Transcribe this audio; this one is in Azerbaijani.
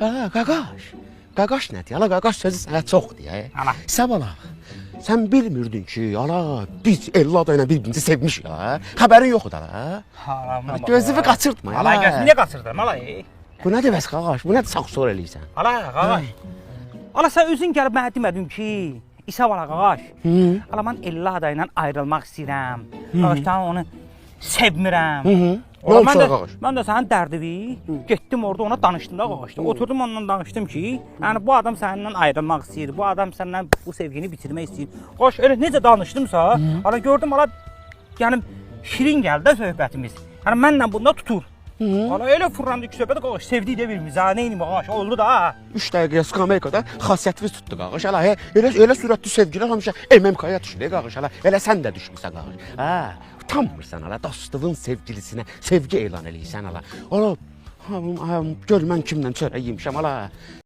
Ha, qaqaş. Qaqaş nədir? Ala qaqaş sözü sənə çoxdur ya. Ala. Səbala. Sən bilmirdin ki, ala biz Ella da ilə bir-birimizi sevmişik ha. Xəbərin yoxdur ala. Ala, Gözünü qaçırtma Ala, ala. gözünü niyə qaçırdım, ala? Bu nədir bəs qaqaş? Bu nədir sağ-sol eləyirsən? Ala, qaqaş. Ala, sən özün gəlib mənə demədin ki, İsa vala qaqaş. Ala, mən Ella da ilə ayrılmaq istəyirəm. Qaqaşdan onu sevmirəm. Nə oldu sonra qaqaş? Mən də sənin dərdini getdim orada ona danışdım da qaqaşda. Oturdum onunla danışdım ki, yəni bu adam səndən ayrılmaq istəyir, bu adam səndən bu sevgini bitirmək istəyir. Qaqaş elə necə danışdımsa, ala gördüm ala yəni şirin gəldi də söhbətimiz. Yəni mənlə bunda tutur. Ala elə fırlandı ki söhbətə qaqaş sevdik də birimiz. Ha, nəyim qaqaş oldu da. 3 dəqiqəyə skameykada xasiyyətimiz tutdu qaqaş. Ala elə sürətli sevgilər həmişə MMK-ya düşür qaqaş. Ala elə sən də düşmüsən qaqaş. Ha, utanmırsan ala dostluğun sevgilisinə sevgi elan eləyirsən ala. Ala gör mən kimlə çörək yemişəm ala.